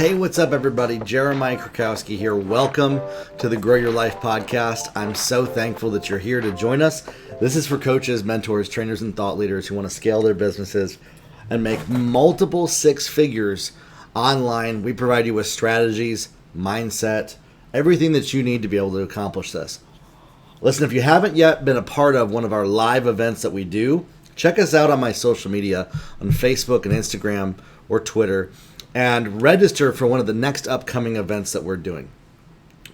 Hey, what's up, everybody? Jeremiah Krakowski here. Welcome to the Grow Your Life podcast. I'm so thankful that you're here to join us. This is for coaches, mentors, trainers, and thought leaders who want to scale their businesses and make multiple six figures online. We provide you with strategies, mindset, everything that you need to be able to accomplish this. Listen, if you haven't yet been a part of one of our live events that we do, check us out on my social media on Facebook and Instagram or Twitter, and register for one of the next upcoming events that we're doing.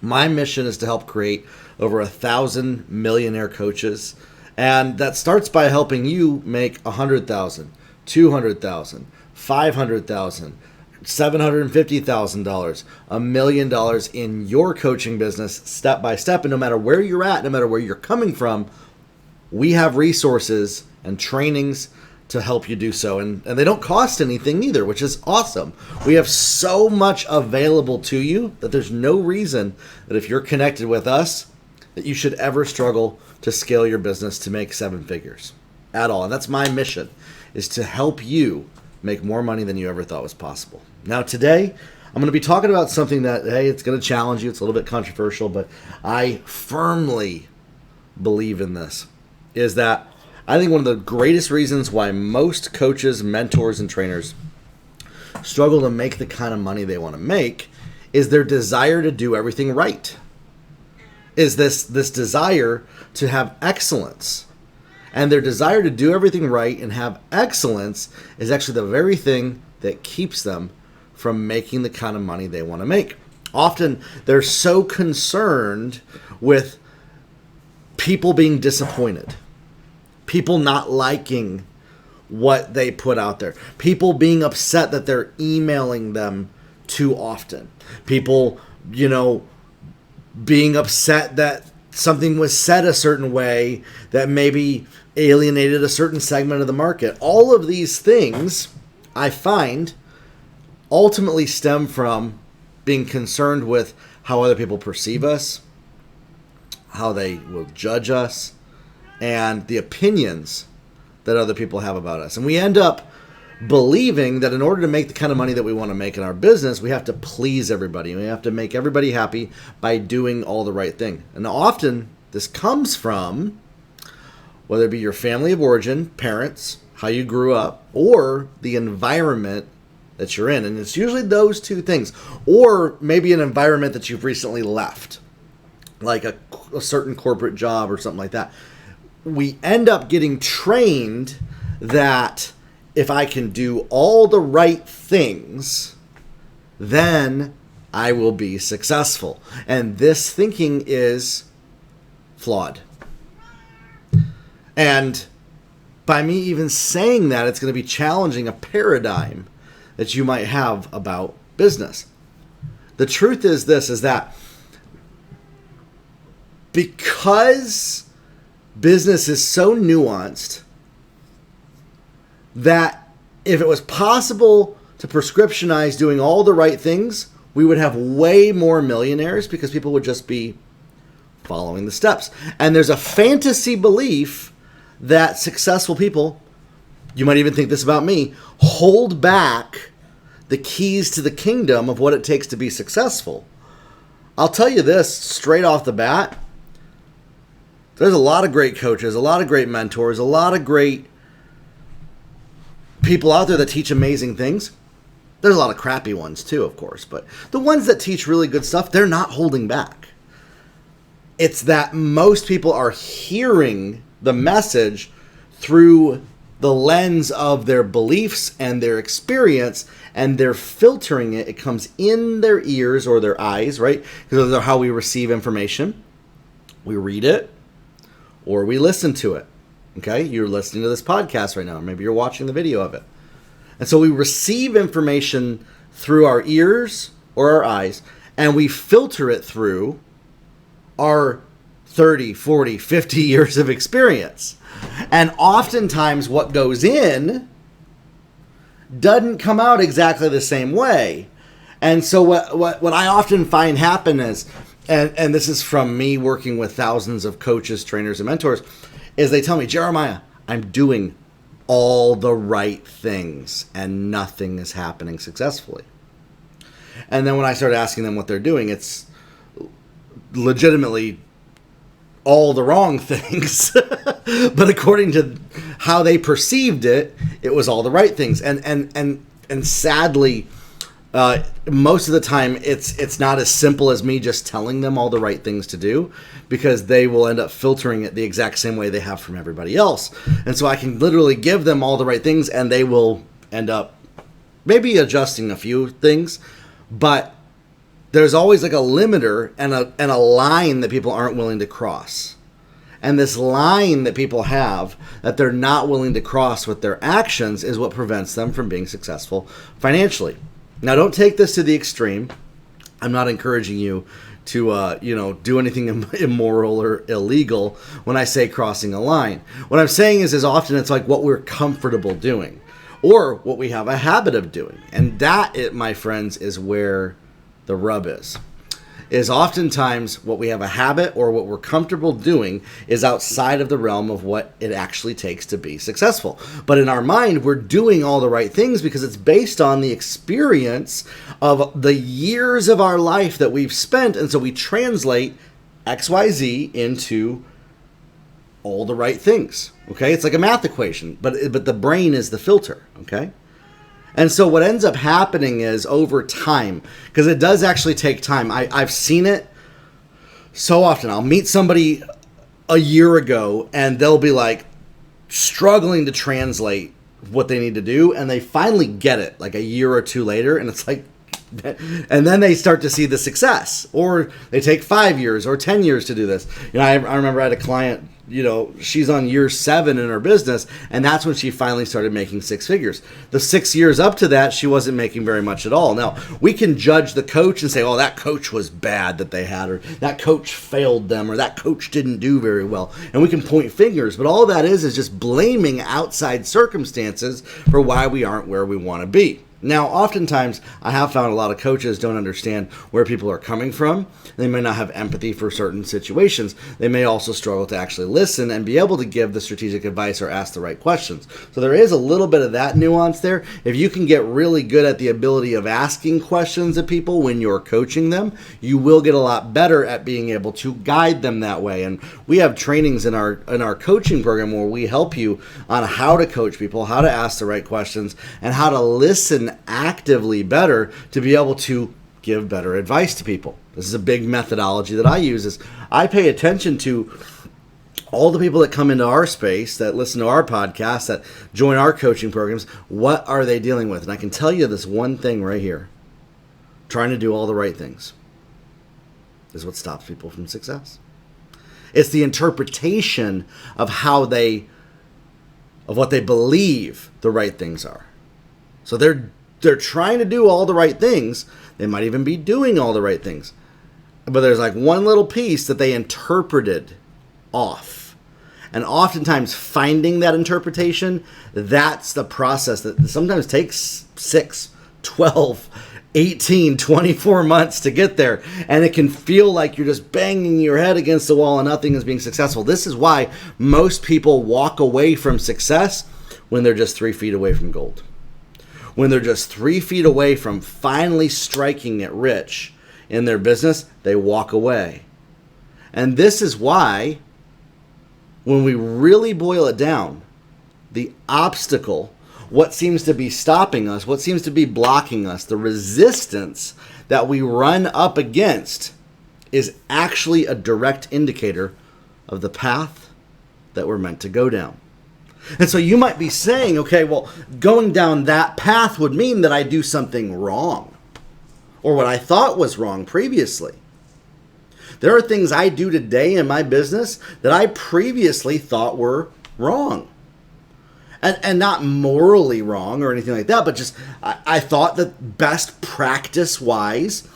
My mission is to help create over 1,000 millionaire coaches, and that starts by helping you make $100,000, $200,000, $500,000, $750,000, $1 million in your coaching business step by step. And no matter where you're at, no matter where you're coming from, we have resources and trainings to help you do so. And they don't cost anything either, which is awesome. We have so much available to you that there's no reason that if you're connected with us, that you should ever struggle to scale your business to make seven figures at all. And that's my mission, is to help you make more money than you ever thought was possible. Now today, I'm going to be talking about something that, hey, it's going to challenge you. It's a little bit controversial, but I firmly believe in this, is that I think one of the greatest reasons why most coaches, mentors, and trainers struggle to make the kind of money they want to make is their desire to do everything right. Is this desire to have excellence. And their desire to do everything right and have excellence is actually the very thing that keeps them from making the kind of money they want to make. Often they're so concerned with people being disappointed, people not liking what they put out there, people being upset that they're emailing them too often, people, being upset that something was said a certain way that maybe alienated a certain segment of the market. All of these things, I find, ultimately stem from being concerned with how other people perceive us, how they will judge us, and the opinions that other people have about us. And we end up believing that in order to make the kind of money that we want to make in our business, we have to please everybody. We have to make everybody happy by doing all the right thing. And often this comes from, whether it be your family of origin, parents, how you grew up, or the environment that you're in. And it's usually those two things. Or maybe an environment that you've recently left, like a certain corporate job or something like that. We end up getting trained that if I can do all the right things, then I will be successful. And this thinking is flawed. And by me even saying that, it's going to be challenging a paradigm that you might have about business. The truth is this, is that because business is so nuanced that if it was possible to prescriptionize doing all the right things, we would have way more millionaires because people would just be following the steps. And there's a fantasy belief that successful people, you might even think this about me, hold back the keys to the kingdom of what it takes to be successful. I'll tell you this straight off the bat. There's a lot of great coaches, a lot of great mentors, a lot of great people out there that teach amazing things. There's a lot of crappy ones too, of course, but the ones that teach really good stuff, they're not holding back. It's that most people are hearing the message through the lens of their beliefs and their experience, and they're filtering it. It comes in their ears or their eyes, right? Because those are how we receive information. We read it, or we listen to it. Okay, you're listening to this podcast right now. Maybe you're watching the video of it. And so we receive information through our ears or our eyes, and we filter it through our 30, 40, 50 years of experience. And oftentimes what goes in doesn't come out exactly the same way. And so what I often find happen is, and this is from me working with thousands of coaches, trainers, and mentors, is they tell me, Jeremiah, I'm doing all the right things and nothing is happening successfully. And then when I started asking them what they're doing, it's legitimately all the wrong things. But according to how they perceived it, it was all the right things. And sadly, most of the time it's not as simple as me just telling them all the right things to do, because they will end up filtering it the exact same way they have from everybody else. And so I can literally give them all the right things, and they will end up maybe adjusting a few things, but there's always like a limiter and a line that people aren't willing to cross. And this line that people have that they're not willing to cross with their actions is what prevents them from being successful financially. Now, don't take this to the extreme. I'm not encouraging you to, do anything immoral or illegal when I say crossing a line. What I'm saying is often it's like what we're comfortable doing or what we have a habit of doing. And that, my friends, is where the rub is oftentimes what we have a habit or what we're comfortable doing is outside of the realm of what it actually takes to be successful. But in our mind, we're doing all the right things because it's based on the experience of the years of our life that we've spent. And so we translate XYZ into all the right things. Okay? It's like a math equation, but the brain is the filter. Okay? And so what ends up happening is over time, because it does actually take time. I've seen it so often. I'll meet somebody a year ago and they'll be like struggling to translate what they need to do. And they finally get it like a year or two later. And it's like, and then they start to see the success, or they take 5 years or 10 years to do this. I remember I had a client, she's on year 7 in her business, and that's when she finally started making 6 figures. The 6 years up to that, she wasn't making very much at all. Now, we can judge the coach and say, oh, that coach was bad that they had, or that coach failed them, or that coach didn't do very well. And we can point fingers, but all that is just blaming outside circumstances for why we aren't where we want to be. Now, oftentimes, I have found a lot of coaches don't understand where people are coming from. They may not have empathy for certain situations. They may also struggle to actually listen and be able to give the strategic advice or ask the right questions. So there is a little bit of that nuance there. If you can get really good at the ability of asking questions of people when you're coaching them, you will get a lot better at being able to guide them that way. And we have trainings in our coaching program where we help you on how to coach people, how to ask the right questions, and how to listen actively better to be able to give better advice to people. This is a big methodology that I use. Is I pay attention to all the people that come into our space, that listen to our podcast, that join our coaching programs. What are they dealing with? And I can tell you this one thing right here. Trying to do all the right things is what stops people from success. It's the interpretation of of what they believe the right things are. So they're trying to do all the right things. They might even be doing all the right things. But there's like one little piece that they interpreted off. And oftentimes finding that interpretation, that's the process that sometimes takes 6, 12, 18, 24 months to get there. And it can feel like you're just banging your head against the wall and nothing is being successful. This is why most people walk away from success when they're just 3 feet away from gold. When they're just 3 feet away from finally striking it rich in their business, they walk away. And this is why, when we really boil it down, the obstacle, what seems to be stopping us, what seems to be blocking us, the resistance that we run up against is actually a direct indicator of the path that we're meant to go down. And so you might be saying, okay, well, going down that path would mean that I do something wrong, or what I thought was wrong previously. There are things I do today in my business that I previously thought were wrong. And not morally wrong or anything like that, but just I thought that best practice-wise,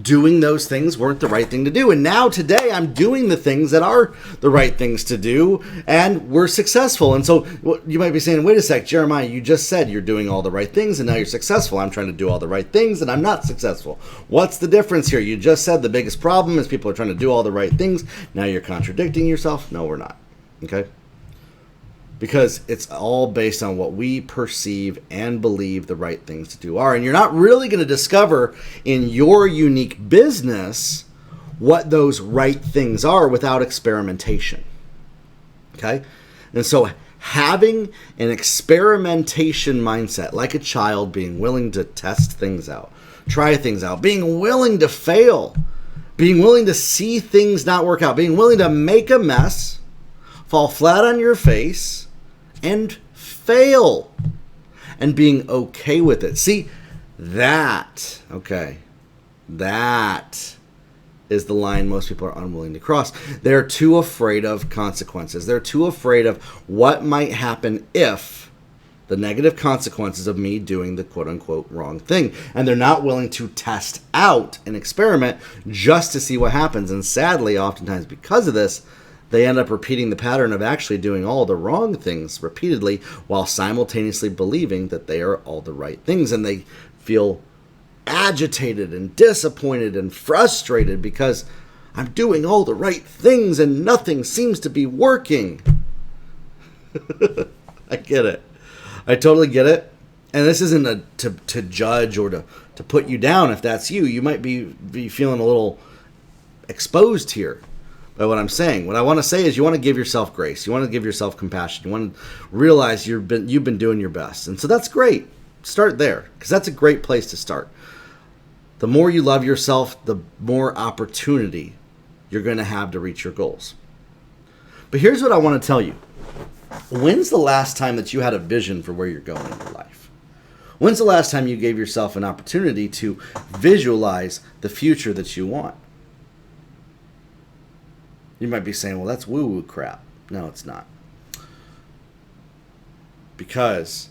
doing those things weren't the right thing to do. And now today I'm doing the things that are the right things to do, and we're successful. And so you might be saying, wait a sec, Jeremiah, you just said you're doing all the right things and now you're successful. I'm trying to do all the right things and I'm not successful. What's the difference here? You just said the biggest problem is people are trying to do all the right things. Now you're contradicting yourself. No, we're not. Okay? because it's all based on what we perceive and believe the right things to do are. And you're not really going to discover in your unique business what those right things are without experimentation. Okay? And so having an experimentation mindset, like a child, being willing to test things out, try things out, being willing to fail, being willing to see things not work out, being willing to make a mess, fall flat on your face, and fail, and being okay with it. See, that is the line most people are unwilling to cross. They're too afraid of consequences. They're too afraid of what might happen if the negative consequences of me doing the quote-unquote wrong thing. And they're not willing to test out an experiment just to see what happens. And sadly, oftentimes because of this, they end up repeating the pattern of actually doing all the wrong things repeatedly while simultaneously believing that they are all the right things. And they feel agitated and disappointed and frustrated because I'm doing all the right things and nothing seems to be working. I get it. I totally get it. And this isn't to judge or to put you down if that's you. You might be feeling a little exposed here by what I'm saying. What I want to say is you want to give yourself grace. You want to give yourself compassion. You want to realize you've been doing your best. And so that's great. Start there, because that's a great place to start. The more you love yourself, the more opportunity you're going to have to reach your goals. But here's what I want to tell you. When's the last time that you had a vision for where you're going in your life? When's the last time you gave yourself an opportunity to visualize the future that you want? You might be saying, well, that's woo-woo crap. No, it's not. Because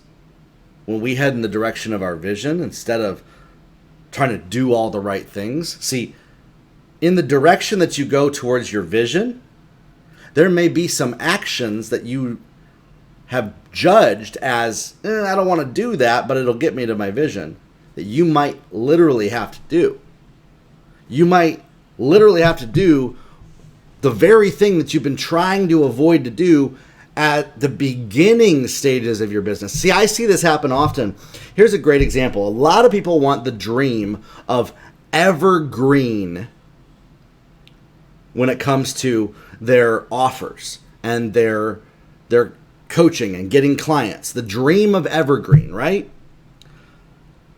when we head in the direction of our vision, instead of trying to do all the right things, see, in the direction that you go towards your vision, there may be some actions that you have judged as, I don't want to do that, but it'll get me to my vision, that you might literally have to do. You might literally have to do the very thing that you've been trying to avoid to do at the beginning stages of your business. See, I see this happen often. Here's a great example. A lot of people want the dream of evergreen when it comes to their offers and their coaching and getting clients. The dream of evergreen, right?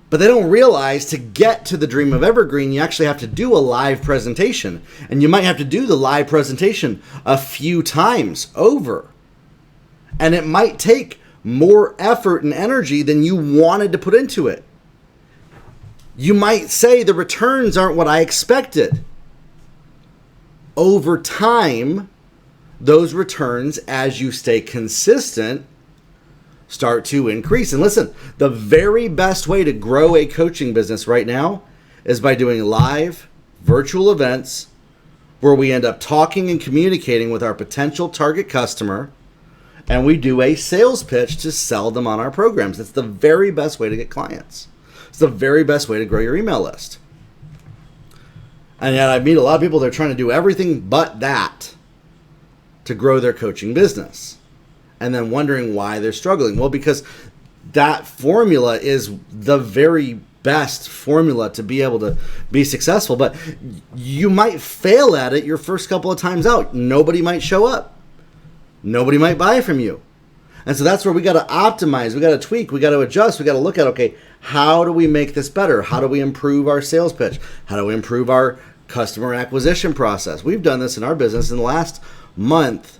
But they don't realize to get to the dream of evergreen, you actually have to do a live presentation. And you might have to do the live presentation a few times over. And it might take more effort and energy than you wanted to put into it. You might say the returns aren't what I expected. Over time, those returns, as you stay consistent, start to increase. And listen, the very best way to grow a coaching business right now is by doing live virtual events where we end up talking and communicating with our potential target customer, and we do a sales pitch to sell them on our programs. It's the very best way to get clients. It's the very best way to grow your email list. And yet I meet a lot of people that are trying to do everything but that to grow their coaching business. And then wondering why they're struggling. Well, because that formula is the very best formula to be able to be successful. But you might fail at it your first couple of times out. Nobody might show up. Nobody might buy from you. And so that's where we got to optimize. We got to tweak. We got to adjust. We got to look at, okay, how do we make this better? How do we improve our sales pitch? How do we improve our customer acquisition process? We've done this in our business in the last month.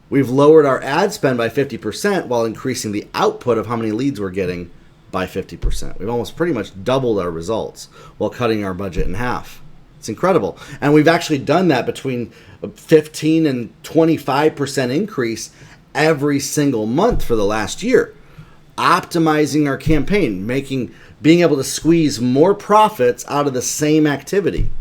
We've lowered our ad spend by 50% while increasing the output of how many leads we're getting by 50%. We've almost pretty much doubled our results while cutting our budget in half. It's incredible. And we've actually done that between 15 and 25% increase every single month for the last year. Optimizing our campaign, being able to squeeze more profits out of the same activity.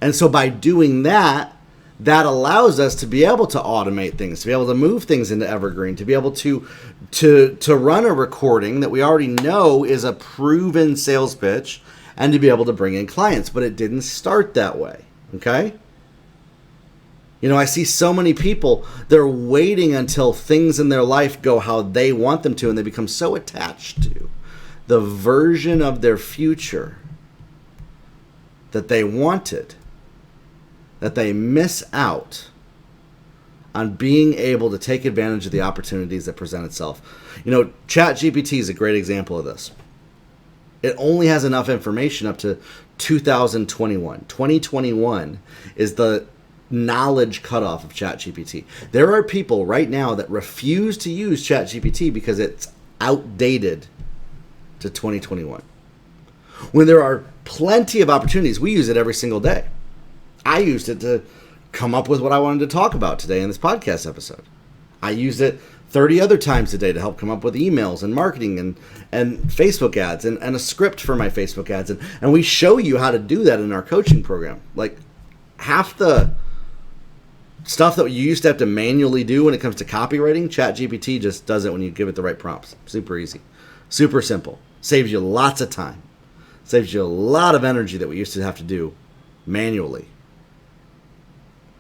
And so by doing that, that allows us to be able to automate things, to be able to move things into evergreen, to be able to run a recording that we already know is a proven sales pitch, and to be able to bring in clients. But it didn't start that way, okay? I see so many people, they're waiting until things in their life go how they want them to, and they become so attached to the version of their future that they wanted, that they miss out on being able to take advantage of the opportunities that present itself. ChatGPT is a great example of this. It only has enough information up to 2021. 2021 is the knowledge cutoff of ChatGPT. There are people right now that refuse to use ChatGPT because it's outdated to 2021. When there are plenty of opportunities, we use it every single day. I used it to come up with what I wanted to talk about today in this podcast episode. I used it 30 other times a day to help come up with emails and marketing and Facebook ads and a script for my Facebook ads. And we show you how to do that in our coaching program. Like half the stuff that you used to have to manually do when it comes to copywriting, ChatGPT just does it when you give it the right prompts. Super easy, super simple. Saves you lots of time. Saves you a lot of energy that we used to have to do manually.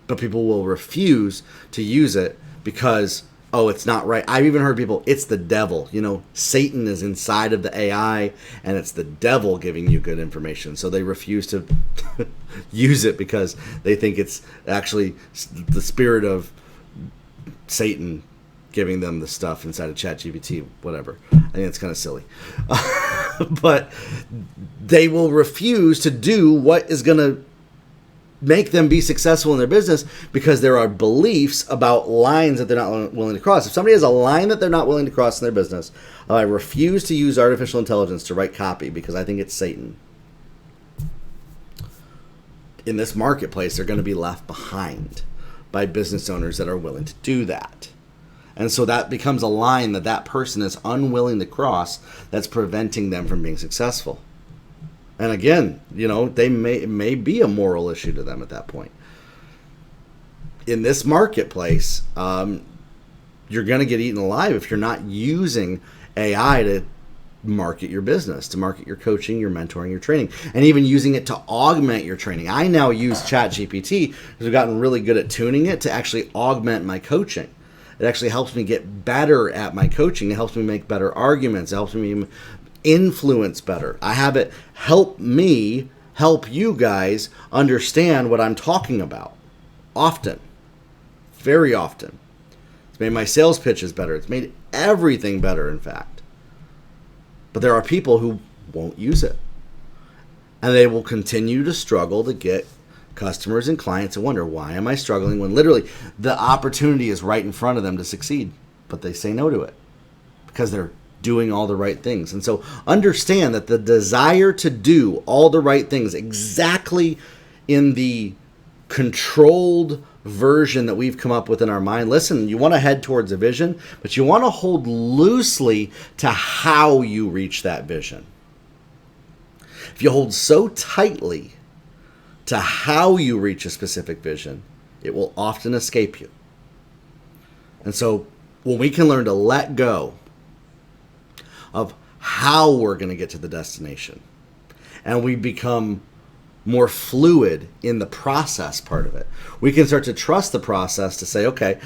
But people will refuse to use it because, it's not right. I've even heard people, it's the devil. Satan is inside of the AI, and it's the devil giving you good information. So they refuse to use it because they think it's actually the spirit of Satan giving them the stuff inside of ChatGPT, whatever. I think it's kind of silly. But they will refuse to do what is going to make them be successful in their business because there are beliefs about lines that they're not willing to cross. If somebody has a line that they're not willing to cross in their business, I refuse to use artificial intelligence to write copy because I think it's Satan. In this marketplace, they're going to be left behind by business owners that are willing to do that. And so that becomes a line that person is unwilling to cross that's preventing them from being successful. And again, it may be a moral issue to them at that point. In this marketplace, you're going to get eaten alive if you're not using AI to market your business, to market your coaching, your mentoring, your training, and even using it to augment your training. I now use ChatGPT because we've gotten really good at tuning it to actually augment my coaching. It actually helps me get better at my coaching. It helps me make better arguments. It helps me influence better. I have it help me help you guys understand what I'm talking about. Often. Very often. It's made my sales pitches better. It's made everything better, in fact. But there are people who won't use it. And they will continue to struggle to get customers and clients and wonder, why am I struggling when literally the opportunity is right in front of them to succeed, but they say no to it because they're doing all the right things. And so understand that the desire to do all the right things exactly in the controlled version that we've come up with in our mind. Listen, you want to head towards a vision, but you want to hold loosely to how you reach that vision. If you hold so tightly to how you reach a specific vision, it will often escape you. And so when we can learn to let go of how we're going to get to the destination, and we become more fluid in the process part of it, we can start to trust the process to say, okay,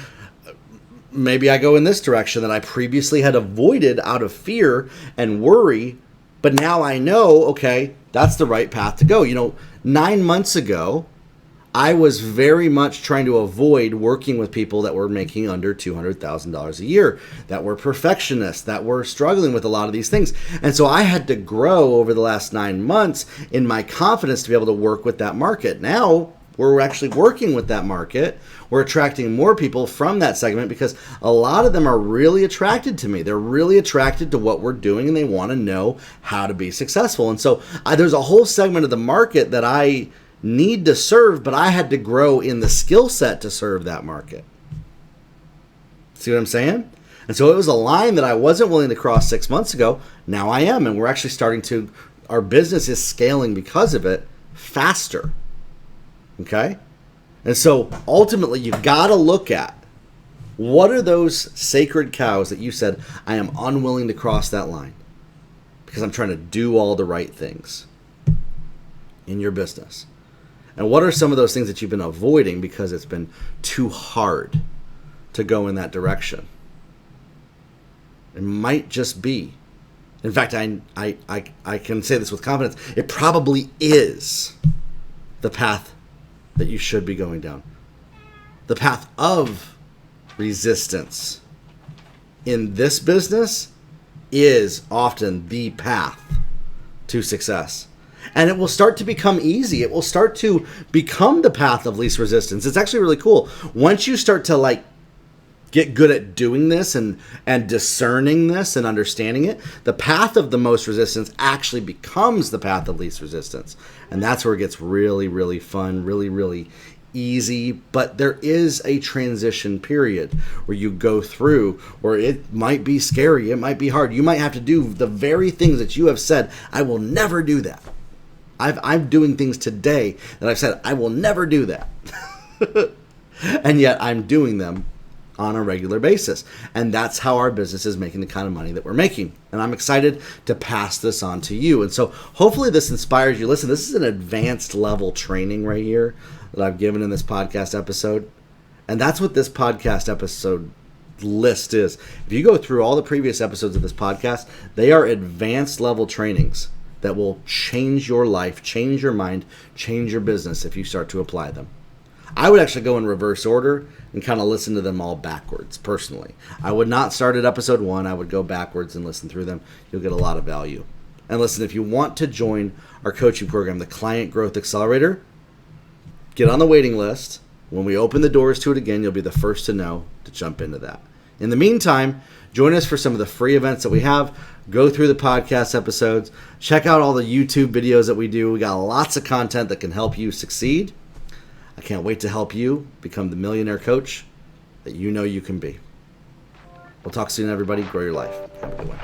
maybe I go in this direction that I previously had avoided out of fear and worry, but now I know, okay, that's the right path to go. 9 months ago, I was very much trying to avoid working with people that were making under $200,000 a year, that were perfectionists, that were struggling with a lot of these things. And so I had to grow over the last 9 months in my confidence to be able to work with that market. Now we're actually working with that market. We're attracting more people from that segment because a lot of them are really attracted to me. They're really attracted to what we're doing, and they want to know how to be successful. And so there's a whole segment of the market that I need to serve, but I had to grow in the skill set to serve that market. See what I'm saying? And so it was a line that I wasn't willing to cross 6 months ago. Now I am, and we're actually starting to, our business is scaling because of it faster. Okay? And so ultimately you've got to look at, what are those sacred cows that you said, I am unwilling to cross that line because I'm trying to do all the right things in your business. And what are some of those things that you've been avoiding because it's been too hard to go in that direction? It might just be. In fact, I can say this with confidence. It probably is the path that you should be going down. The path of resistance in this business is often the path to success. And it will start to become easy. It will start to become the path of least resistance. It's actually really cool. Once you start to get good at doing this and discerning this and understanding it, the path of the most resistance actually becomes the path of least resistance. And that's where it gets really, really fun, really, really easy. But there is a transition period where you go through where it might be scary. It might be hard. You might have to do the very things that you have said, I will never do that. I'm doing things today that I've said, I will never do that. And yet I'm doing them on a regular basis. And that's how our business is making the kind of money that we're making. And I'm excited to pass this on to you. And so hopefully this inspires you. Listen, this is an advanced level training right here that I've given in this podcast episode. And that's what this podcast episode list is. If you go through all the previous episodes of this podcast, they are advanced level trainings that will change your life, change your mind, change your business if you start to apply them. I would actually go in reverse order and kind of listen to them all backwards, personally. I would not start at episode 1. I would go backwards and listen through them. You'll get a lot of value. And listen, if you want to join our coaching program, the Client Growth Accelerator, get on the waiting list. When we open the doors to it again, you'll be the first to know to jump into that. In the meantime, join us for some of the free events that we have. Go through the podcast episodes. Check out all the YouTube videos that we do. We got lots of content that can help you succeed. I can't wait to help you become the millionaire coach that you know you can be. We'll talk soon, everybody. Grow your life. Have a good one.